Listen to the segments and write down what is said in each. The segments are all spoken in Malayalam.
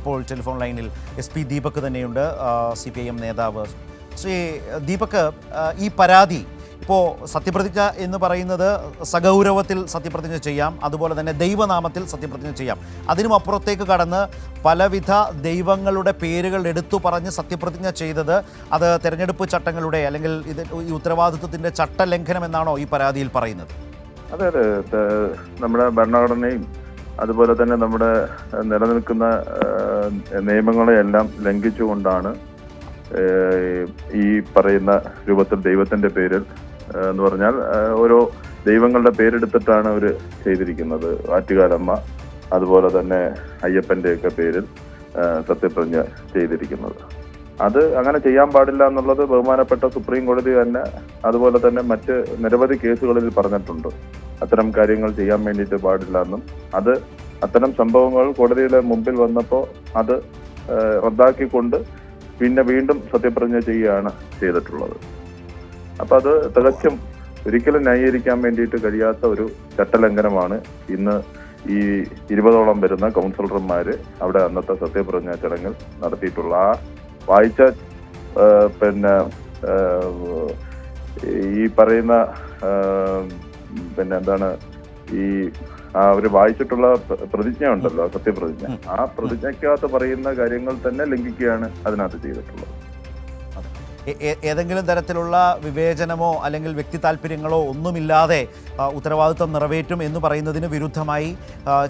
ഇപ്പോൾ ടെലിഫോൺ ലൈനിൽ SP ദീപക് തന്നെയുണ്ട്, CPIM നേതാവ്. ശ്രീ ദീപക്, ഈ പരാതി ഇപ്പോൾ സത്യപ്രതിജ്ഞ എന്ന് പറയുന്നത് സഗൗരവത്തിൽ സത്യപ്രതിജ്ഞ ചെയ്യാം, അതുപോലെ തന്നെ ദൈവനാമത്തിൽ സത്യപ്രതിജ്ഞ ചെയ്യാം. അതിനും അപ്പുറത്തേക്ക് കടന്ന് പലവിധ ദൈവങ്ങളുടെ പേരുകൾ എടുത്തു പറഞ്ഞ് സത്യപ്രതിജ്ഞ ചെയ്തത് അത് തെരഞ്ഞെടുപ്പ് ചട്ടങ്ങളുടെ അല്ലെങ്കിൽ ഈ ഉത്തരവാദിത്വത്തിൻ്റെ ചട്ടലംഘനം എന്നാണോ ഈ പരാതിയിൽ പറയുന്നത്? അതെ അതെ, നമ്മുടെ ഭരണഘടനയും അതുപോലെ തന്നെ നമ്മുടെ നിലനിൽക്കുന്ന നിയമങ്ങളെയെല്ലാം ലംഘിച്ചുകൊണ്ടാണ് ഈ പറയുന്ന രൂപത്തിൽ ദൈവത്തിന്റെ പേരിൽ എന്ന് പറഞ്ഞാൽ ഓരോ ദൈവങ്ങളുടെ പേരെടുത്തിട്ടാണ് അവർ ചെയ്തിരിക്കുന്നത്. ആറ്റുകാലമ്മ അതുപോലെ തന്നെ അയ്യപ്പന്റെയൊക്കെ പേരിൽ സത്യപ്രതിജ്ഞ ചെയ്തിരിക്കുന്നത്. അത് അങ്ങനെ ചെയ്യാൻ പാടില്ല എന്നുള്ളത് ബഹുമാനപ്പെട്ട സുപ്രീം കോടതി തന്നെ അതുപോലെ തന്നെ മറ്റ് നിരവധി കേസുകളിൽ പറഞ്ഞിട്ടുണ്ട്. അത്തരം കാര്യങ്ങൾ ചെയ്യാൻ വേണ്ടിയിട്ട് പാടില്ല എന്നും അത് അത്തരം സംഭവങ്ങൾ കോടതിയുടെ മുമ്പിൽ വന്നപ്പോൾ അത് റദ്ദാക്കിക്കൊണ്ട് പിന്നെ വീണ്ടും സത്യപ്രതിജ്ഞ ചെയ്യുകയാണ് ചെയ്തിട്ടുള്ളത്. അപ്പൊ അത് തികച്ചും ഒരിക്കലും ന്യായീകരിക്കാൻ വേണ്ടിയിട്ട് കഴിയാത്ത ഒരു ചട്ടലംഘനമാണ് ഇന്ന് ഈ 20ഓളം വരുന്ന കൗൺസിലർമാര് അവിടെ അന്നത്തെ സത്യപ്രതിജ്ഞാ ചടങ്ങിൽ നടത്തിയിട്ടുള്ള. ആ വായിച്ച പിന്നെ ഈ പറയുന്ന പിന്നെ എന്താണ് ഈ അവർ വായിച്ചിട്ടുള്ള പ്രതിജ്ഞ ഉണ്ടല്ലോ, സത്യപ്രതിജ്ഞ, ആ പ്രതിജ്ഞയ്ക്കകത്ത് പറയുന്ന കാര്യങ്ങൾ തന്നെ ലംഘിക്കുകയാണ് അതിനകത്ത് ചെയ്തിട്ടുള്ളത്. ഏതെങ്കിലും തരത്തിലുള്ള വിവേചനമോ അല്ലെങ്കിൽ വ്യക്തി താല്പര്യങ്ങളോ ഒന്നുമില്ലാതെ ഉത്തരവാദിത്വം നിറവേറ്റും എന്ന് പറയുന്നതിന് വിരുദ്ധമായി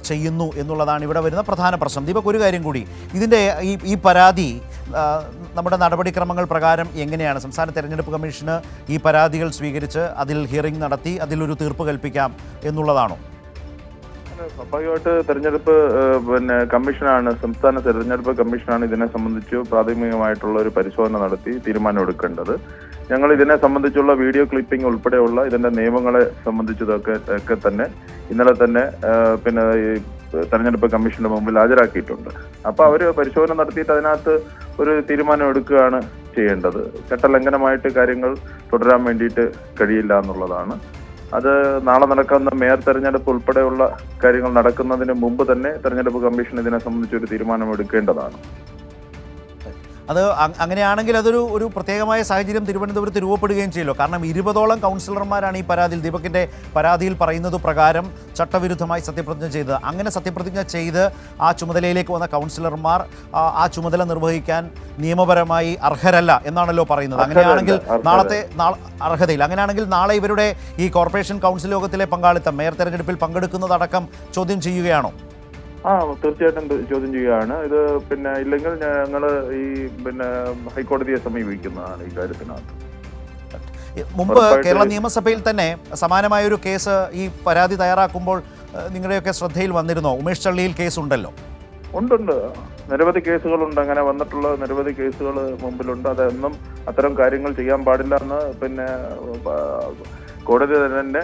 ചെയ്യുന്നു എന്നുള്ളതാണ് ഇവിടെ വരുന്ന പ്രധാന പ്രശ്നം. ദീപക്, ഒരു കാര്യം കൂടി, ഇതിൻ്റെ ഈ പരാതി നമ്മുടെ നടപടിക്രമങ്ങൾ പ്രകാരം എങ്ങനെയാണ്? സംസ്ഥാന തെരഞ്ഞെടുപ്പ് കമ്മീഷന് ഈ പരാതികൾ സ്വീകരിച്ച് അതിൽ ഹിയറിംഗ് നടത്തി അതിലൊരു തീർപ്പ് കൽപ്പിക്കാം എന്നുള്ളതാണോ? സ്വാഭാവികമായിട്ട് തെരഞ്ഞെടുപ്പ് കമ്മീഷനാണ്, സംസ്ഥാന തെരഞ്ഞെടുപ്പ് കമ്മീഷനാണ് ഇതിനെ സംബന്ധിച്ച് പ്രാഥമികമായിട്ടുള്ള ഒരു പരിശോധന നടത്തി തീരുമാനമെടുക്കേണ്ടത്. ഞങ്ങൾ ഇതിനെ സംബന്ധിച്ചുള്ള വീഡിയോ ക്ലിപ്പിംഗ് ഉൾപ്പെടെയുള്ള ഇതിന്റെ നിയമങ്ങളെ സംബന്ധിച്ചതൊക്കെ തന്നെ ഇന്നലെ തന്നെ പിന്നെ ഈ തെരഞ്ഞെടുപ്പ് കമ്മീഷന്റെ മുമ്പിൽ ഹാജരാക്കിയിട്ടുണ്ട്. അപ്പൊ അവര് പരിശോധന നടത്തിയിട്ട് അതിനകത്ത് ഒരു തീരുമാനം എടുക്കുകയാണ് ചെയ്യേണ്ടത്. ചട്ടലംഘനമായിട്ട് കാര്യങ്ങൾ തുടരാൻ വേണ്ടിയിട്ട് കഴിയില്ല എന്നുള്ളതാണ്. അത് നാളെ നടക്കുന്ന മേയർ തെരഞ്ഞെടുപ്പ് ഉൾപ്പെടെയുള്ള കാര്യങ്ങൾ നടക്കുന്നതിന് മുമ്പ് തന്നെ തെരഞ്ഞെടുപ്പ് കമ്മീഷൻ ഇതിനെ സംബന്ധിച്ച് ഒരു തീരുമാനം എടുക്കേണ്ടതാണ്. അത് അങ്ങനെയാണെങ്കിൽ അതൊരു പ്രത്യേകമായ സാഹചര്യം തിരുവനന്തപുരത്ത് രൂപപ്പെടുകയും ചെയ്യല്ലോ. കാരണം 20ഓളം കൗൺസിലർമാരാണ് ഈ പരാതിയിൽ, ദീപകിൻ്റെ പരാതിയിൽ പറയുന്നത് പ്രകാരം ചട്ടവിരുദ്ധമായി സത്യപ്രതിജ്ഞ ചെയ്തത്. അങ്ങനെ സത്യപ്രതിജ്ഞ ചെയ്ത് ആ ചുമതലയിലേക്ക് വന്ന കൗൺസിലർമാർ ആ ചുമതല നിർവഹിക്കാൻ നിയമപരമായി അർഹരല്ല എന്നാണല്ലോ പറയുന്നത്. അങ്ങനെയാണെങ്കിൽ അർഹതയില്ല. അങ്ങനെയാണെങ്കിൽ നാളെ ഇവരുടെ ഈ കോർപ്പറേഷൻ കൗൺസിൽ യോഗത്തിലെ പങ്കാളിത്തം, മേയർ തെരഞ്ഞെടുപ്പിൽ പങ്കെടുക്കുന്നതടക്കം ചോദ്യം ചെയ്യുകയാണോ? തീർച്ചയായിട്ടും ചോദ്യം ചെയ്യുകയാണ്. ഇത് പിന്നെ ഇല്ലെങ്കിൽ ഞങ്ങൾ ഈ ഹൈക്കോടതിയെ സമീപിക്കുന്നതാണ് ഈ കാര്യത്തിനകത്ത്. മുമ്പ് കേരള നിയമസഭയിൽ തന്നെ സമാനമായൊരു കേസ് ഈ പരാതി തയ്യാറാക്കുമ്പോൾ നിങ്ങളുടെയൊക്കെ ശ്രദ്ധയിൽ വന്നിരുന്നോ? ഉമേഷ് ചള്ളിയിൽ കേസുണ്ടല്ലോ. ഉണ്ട്, നിരവധി കേസുകളുണ്ട്. അങ്ങനെ വന്നിട്ടുള്ള നിരവധി കേസുകൾ മുമ്പിലുണ്ട്. അതൊന്നും അത്തരം കാര്യങ്ങൾ ചെയ്യാൻ പാടില്ല എന്ന് കോടതി തന്നെ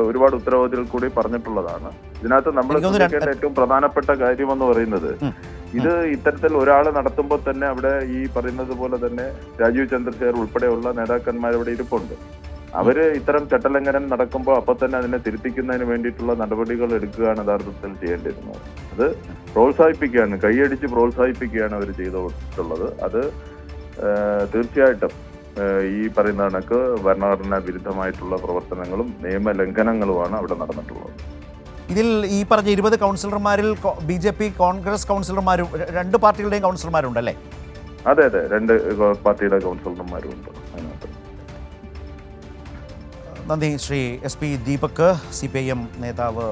ഒരുപാട് ഉത്തരവാദികൾ കൂടി പറഞ്ഞിട്ടുള്ളതാണ്. ഇതിനകത്ത് നമ്മൾ ശ്രദ്ധിക്കേണ്ട ഏറ്റവും പ്രധാനപ്പെട്ട കാര്യമെന്ന് പറയുന്നത്, ഇത് ഇത്തരത്തിൽ ഒരാൾ നടത്തുമ്പോൾ തന്നെ അവിടെ ഈ പറയുന്നത് പോലെ തന്നെ രാജീവ് ചന്ദ്രശേഖർ ഉൾപ്പെടെയുള്ള നേതാക്കന്മാർ ഇവിടെ ഇരിപ്പുണ്ട്. അവര് ഇത്തരം ചട്ടലംഘനം നടക്കുമ്പോൾ അപ്പൊ തന്നെ അതിനെ തിരുത്തിക്കുന്നതിന് വേണ്ടിയിട്ടുള്ള നടപടികൾ എടുക്കുകയാണ് യഥാർത്ഥത്തിൽ ചെയ്യേണ്ടിയിരുന്നത്. അത് പ്രോത്സാഹിപ്പിക്കുകയാണ്, കൈയടിച്ച് പ്രോത്സാഹിപ്പിക്കുകയാണ് അവർ ചെയ്തിട്ടുള്ളത്. അത് തീർച്ചയായിട്ടും ഈ പറയുന്ന കണക്ക് ഭരണഘടനാ വിരുദ്ധമായിട്ടുള്ള പ്രവർത്തനങ്ങളും നിയമലംഘനങ്ങളുമാണ് അവിടെ നടന്നിട്ടുള്ളത്. ഇതിൽ ഈ പറഞ്ഞ 20 കൗൺസിലർമാരിൽ BJP കോൺഗ്രസ് കൗൺസിലർമാരും 2 പാർട്ടികളുടെയും കൗൺസിലർമാരുണ്ടല്ലേ? അതെ, 2 പാർട്ടിയുടെ കൗൺസിലർമാരും ഉണ്ട് അതിനകത്ത്. നന്ദി ശ്രീ SP ദീപക്, CPIM നേതാവ്,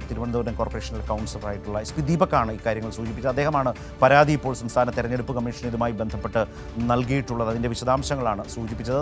തിരുവനന്തപുരം കോർപ്പറേഷനിൽ കൗൺസിലറായിട്ടുള്ള SP ദീപക്കാണ് ഇക്കാര്യങ്ങൾ സൂചിപ്പിച്ചത്. അദ്ദേഹമാണ് പരാതി ഇപ്പോൾ സംസ്ഥാന തെരഞ്ഞെടുപ്പ് കമ്മീഷൻ ഇതുമായി ബന്ധപ്പെട്ട് നൽകിയിട്ടുള്ളത്. അതിൻ്റെ വിശദാംശങ്ങളാണ് സൂചിപ്പിച്ചത്.